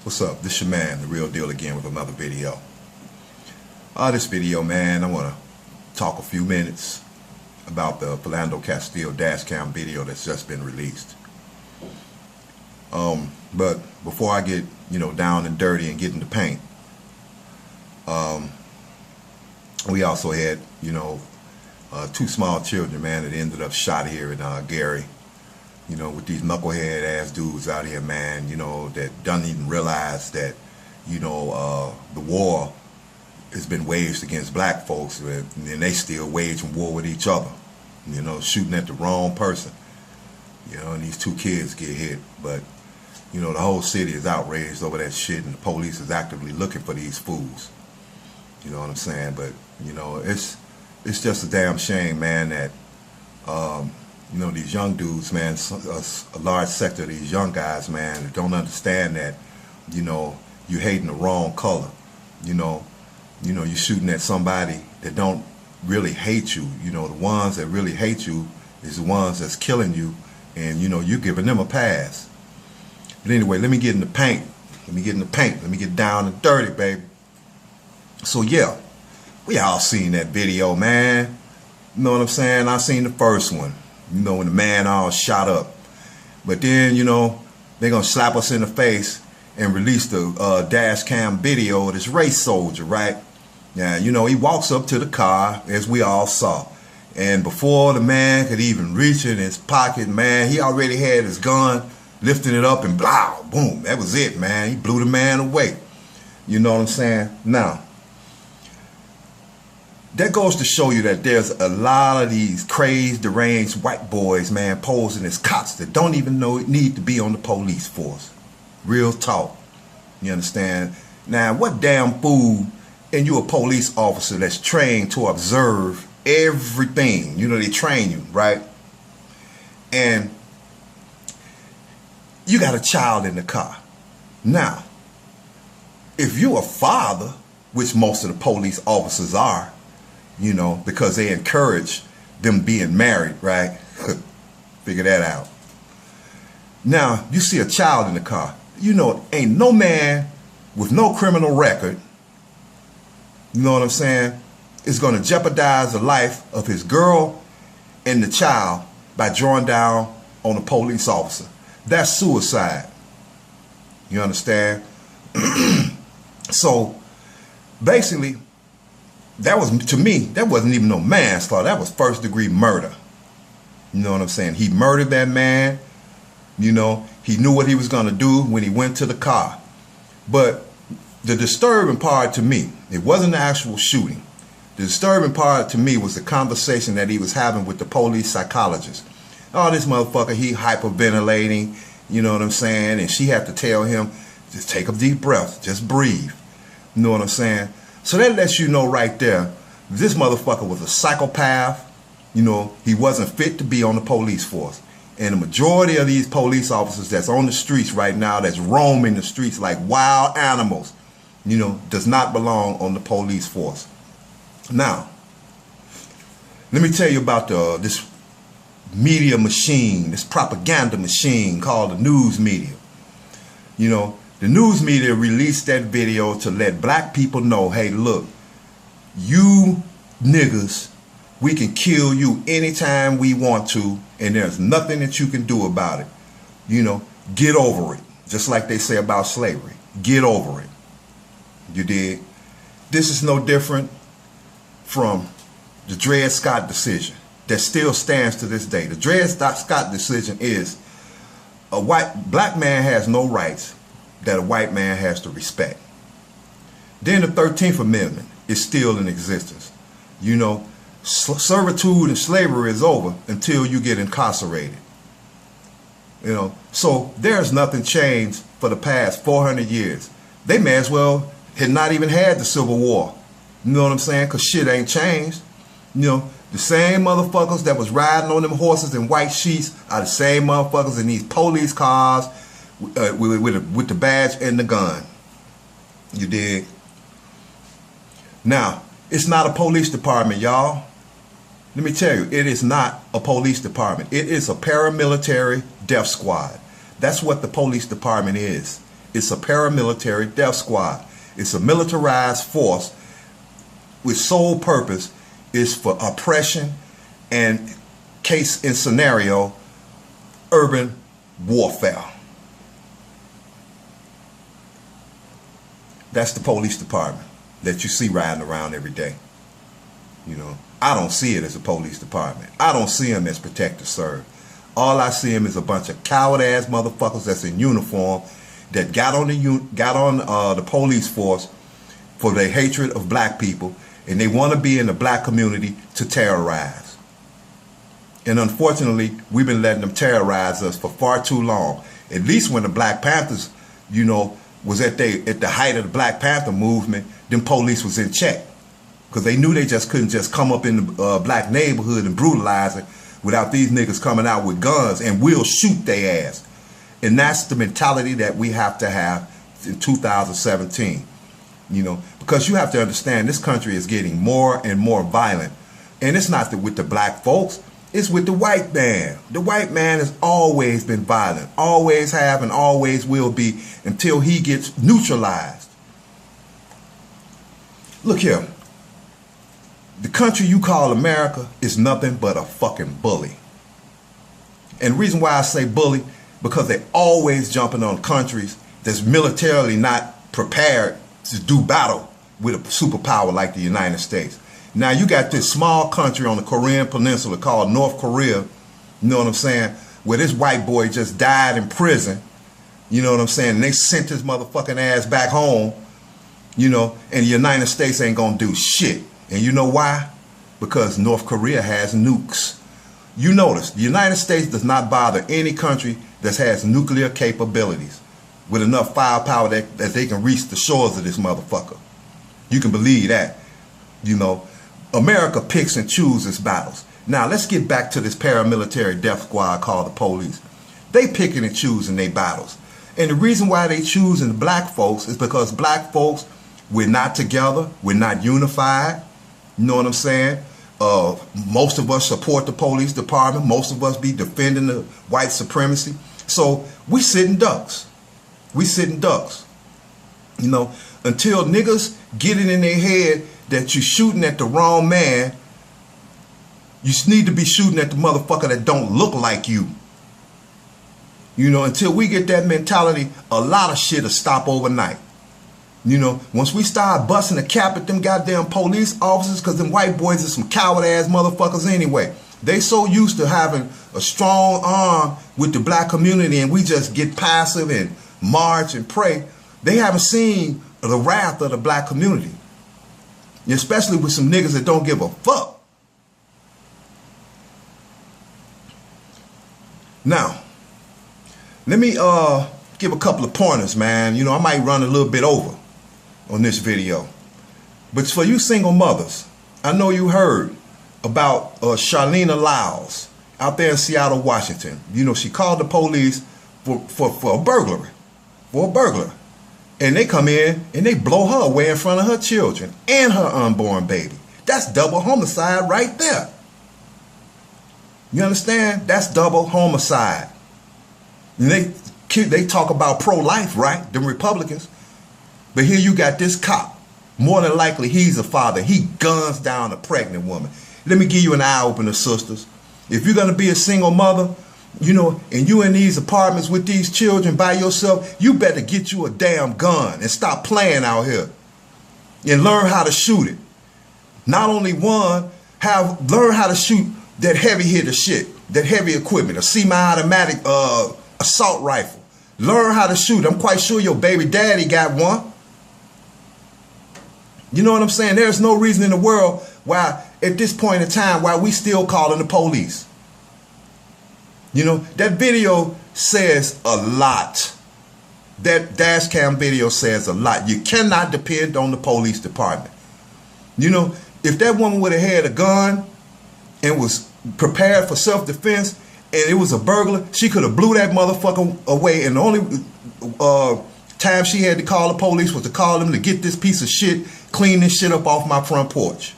What's up? This your man, the Reel Dill, again with another video. This video, man, I want to talk a few minutes about the Philando Castille dash cam video that's just been released. But before I get, down and dirty and get in the paint, we also had, two small children, man, that ended up shot here in Gary. With these knucklehead ass dudes out here, man, that don't even realize that, the war has been waged against black folks, and they still waging war with each other, shooting at the wrong person, and these two kids get hit. But, the whole city is outraged over that shit, and the police is actively looking for these fools. You know what I'm saying? But, it's just a damn shame, man, that, these young dudes, man, a large sector of these young guys, man, that don't understand that, you're hating the wrong color. You're shooting at somebody that don't really hate you. The ones that really hate you is the ones that's killing you, and, you're giving them a pass. But anyway, let me get in the paint. Let me get down and dirty, baby. So, yeah, we all seen that video, man. You know what I'm saying? I seen the first one. When the man all shot up. But then, they're going to slap us in the face and release the dash cam video of this race soldier, right? Now, he walks up to the car, as we all saw. And before the man could even reach in his pocket, man, he already had his gun, lifting it up, and blah, boom. That was it, man. He blew the man away. You know what I'm saying? Now, that goes to show you that there's a lot of these crazed, deranged white boys, man, posing as cops that don't even need to be on the police force. Real talk. You understand? Now, what damn fool, and you a police officer that's trained to observe everything. They train you, right? And you got a child in the car. Now, if you're a father, which most of the police officers are, because they encourage them being married, right? Figure that out. Now, you see a child in the car. Ain't no man with no criminal record, you know what I'm saying, is going to jeopardize the life of his girl and the child by drawing down on a police officer. That's suicide. You understand? So, basically, to me, that wasn't even no manslaughter. That was first-degree murder. You know what I'm saying? He murdered that man. He knew what he was going to do when he went to the car. But the disturbing part to me, it wasn't the actual shooting. The disturbing part to me was the conversation that he was having with the police psychologist. Oh, this motherfucker, he hyperventilating, you know what I'm saying? And she had to tell him, just take a deep breath, just breathe. You know what I'm saying? So that lets you know right there, this motherfucker was a psychopath. He wasn't fit to be on the police force. And the majority of these police officers that's on the streets right now, that's roaming the streets like wild animals, does not belong on the police force. Now, let me tell you about this media machine, this propaganda machine called the news media. The news media released that video to let black people know, hey, look, you niggas, we can kill you anytime we want to, and there's nothing that you can do about it. Get over it. Just like they say about slavery. Get over it. You dig? This is no different from the Dred Scott decision that still stands to this day. The Dred Scott decision is a black man has no rights that a white man has to respect. Then the 13th Amendment is still in existence. Servitude and slavery is over until you get incarcerated. So there's nothing changed for the past 400 years. They may as well had not even had the Civil War. You know what I'm saying? Because shit ain't changed. The same motherfuckers that was riding on them horses in white sheets are the same motherfuckers in these police cars with the badge and the gun. You dig? Now, it's not a police department, y'all. Let me tell you, it is not a police department. It is a paramilitary death squad. That's what the police department is. It's a paramilitary death squad. It's a militarized force with sole purpose is for oppression and case and scenario urban warfare. That's the police department that you see riding around every day. You know, I don't see it as a police department. I don't see them as protect and serve. All I see them is a bunch of coward ass motherfuckers that's in uniform that got on the police force for their hatred of black people, and they want to be in the black community to terrorize. And unfortunately, we've been letting them terrorize us for far too long. At least when the Black Panthers, you know, was at the height of the Black Panther movement, them police was in check. Because they knew they just couldn't just come up in the black neighborhood and brutalize it without these niggas coming out with guns and we'll shoot their ass. And that's the mentality that we have to have in 2017. You know, because you have to understand this country is getting more and more violent. And it's not with the black folks, it's with the white man. The white man has always been violent, always have and always will be until he gets neutralized. Look here. The country you call America is nothing but a fucking bully. And the reason why I say bully, because they're always jumping on countries that's militarily not prepared to do battle with a superpower like the United States. Now you got this small country on the Korean Peninsula called North Korea, you know what I'm saying, where this white boy just died in prison, you know what I'm saying, and they sent his motherfucking ass back home, you know, and the United States ain't gonna do shit. And you know why? Because North Korea has nukes. You notice, the United States does not bother any country that has nuclear capabilities with enough firepower that they can reach the shores of this motherfucker. You can believe that. You know, America picks and chooses battles. Now, let's get back to this paramilitary death squad called the police. They picking and choosing their battles. And the reason why they choosing black folks is because black folks, we're not together, we're not unified. You know what I'm saying? Most of us support the police department. Most of us be defending the white supremacy. So we sitting ducks. We sitting ducks. You know, until niggas get it in their head that you're shooting at the wrong man, you need to be shooting at the motherfucker that don't look like you. You know, until we get that mentality, a lot of shit will stop overnight. You know, once we start busting the cap at them goddamn police officers, because them white boys are some coward ass motherfuckers anyway. They so used to having a strong arm with the black community and we just get passive and march and pray. They haven't seen the wrath of the black community. Especially with some niggas that don't give a fuck. Now, let me give a couple of pointers, man. You know, I might run a little bit over on this video. But for you single mothers, I know you heard about Charleena Lyles out there in Seattle, Washington. You know, she called the police for a burglary. For a burglar. And they come in and they blow her away in front of her children and her unborn baby. That's double homicide right there. You understand? That's double homicide. And they talk about pro-life, right? Them Republicans. But here you got this cop. More than likely, he's a father. He guns down a pregnant woman. Let me give you an eye-opener, sisters. If you're going to be a single mother, you know, and you in these apartments with these children by yourself, you better get you a damn gun and stop playing out here. And learn how to shoot it. Not only one, learn how to shoot that heavy hitter shit, that heavy equipment, a semi-automatic assault rifle. Learn how to shoot. I'm quite sure your baby daddy got one. You know what I'm saying? There's no reason in the world why, at this point in time, why we still calling the police. You know, that video says a lot. That dash cam video says a lot. You cannot depend on the police department. You know, if that woman would have had a gun and was prepared for self-defense and it was a burglar, she could have blew that motherfucker away. And the only time she had to call the police was to call them to get this piece of shit, clean this shit up off my front porch.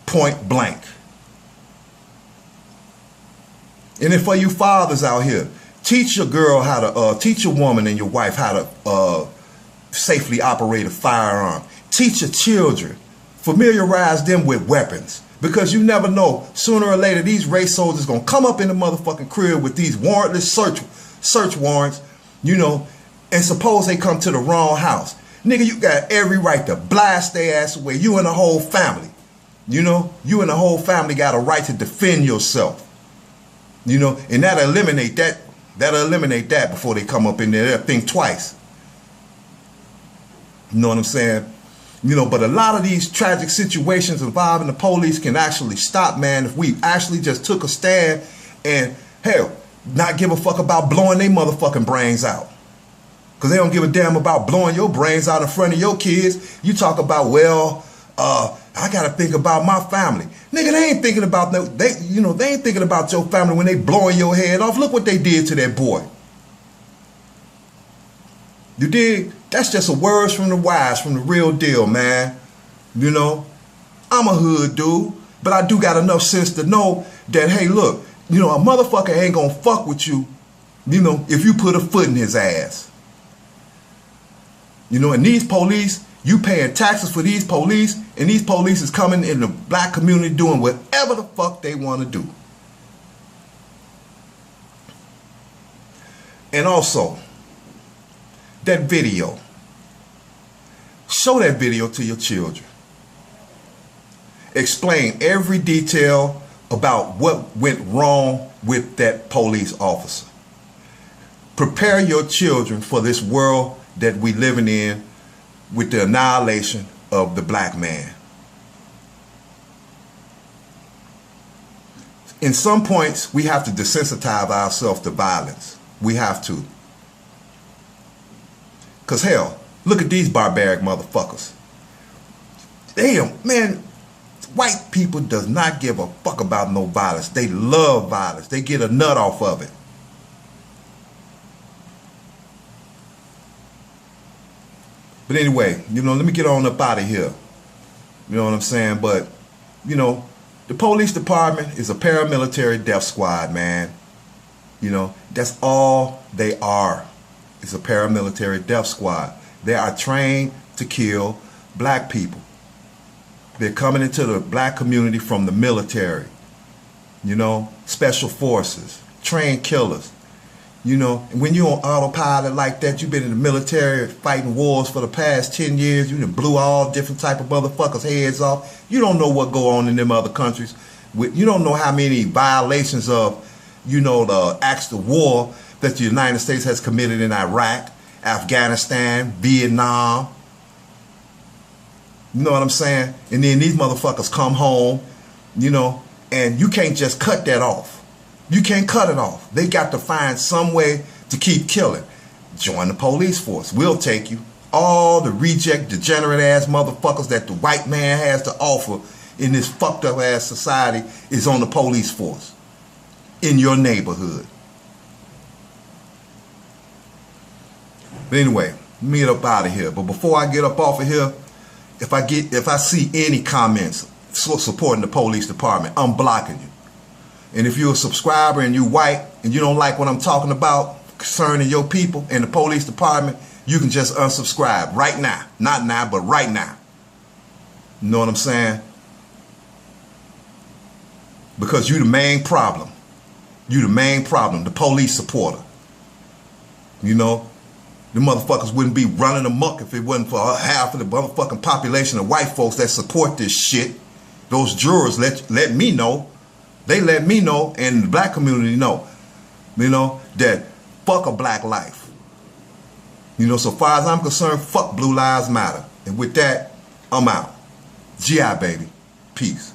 Point blank. And then for you fathers out here, Teach your girl how to, teach your woman and your wife how to safely operate a firearm. Teach your children. Familiarize them with weapons. Because you never know, sooner or later, these race soldiers going to come up in the motherfucking crib with these warrantless search warrants, you know, and suppose they come to the wrong house. Nigga, you got every right to blast their ass away. You and the whole family. You know, you and the whole family got a right to defend yourself. You know, and that'll eliminate that. That'll eliminate that before they come up in there. They'll think twice. You know what I'm saying? You know, but a lot of these tragic situations involving the police can actually stop, man, if we actually just took a stand and, hell, not give a fuck about blowing their motherfucking brains out. Because they don't give a damn about blowing your brains out in front of your kids. You talk about, well, I got to think about my family. Nigga, they ain't thinking about they ain't thinking about your family when they blowing your head off. Look what they did to that boy. You dig? That's just a words from the wise, from the real deal, man. You know, I'm a hood dude, but I do got enough sense to know that, hey, look, you know, a motherfucker ain't gonna fuck with you, you know, if you put a foot in his ass. You know, and these police, you paying taxes for these police, and these police is coming in the black community doing whatever the fuck they want to do. And also, that video. Show that video to your children. Explain every detail about what went wrong with that police officer. Prepare your children for this world that we living in with the annihilation of the black man. In some points, we have to desensitize ourselves to violence. We have to. Because hell, look at these barbaric motherfuckers. Damn, man, white people does not give a fuck about no violence. They love violence. They get a nut off of it. But anyway, you know, let me get on up out of here. You know what I'm saying? But, you know, the police department is a paramilitary death squad, man. You know, that's all they are. It's a paramilitary death squad. They are trained to kill black people. They're coming into the black community from the military. You know, special forces, trained killers. You know, when you're on autopilot like that, you've been in the military fighting wars for the past 10 years. You done blew all different type of motherfuckers' heads off. You don't know what go on in them other countries. You don't know how many violations of, you know, the acts of war that the United States has committed in Iraq, Afghanistan, Vietnam. You know what I'm saying? And then these motherfuckers come home, you know, and you can't just cut that off. You can't cut it off. They got to find some way to keep killing. Join the police force. We'll take you. All the reject, degenerate ass motherfuckers that the white man has to offer in this fucked up ass society is on the police force in your neighborhood. But anyway, let me get up out of here. But before I get up off of here, if I see any comments supporting the police department, I'm blocking you. And if you're a subscriber and you white and you don't like what I'm talking about concerning your people and the police department, you can just unsubscribe right now. Not now, but right now. You know what I'm saying? Because you the main problem. You the main problem, the police supporter. You know, the motherfuckers wouldn't be running amok if it wasn't for half of the motherfucking population of white folks that support this shit. Those jurors let me know. They let me know, and the black community know, you know, that fuck a black life. You know, so far as I'm concerned, fuck Blue Lives Matter. And with that, I'm out. GI, baby. Peace.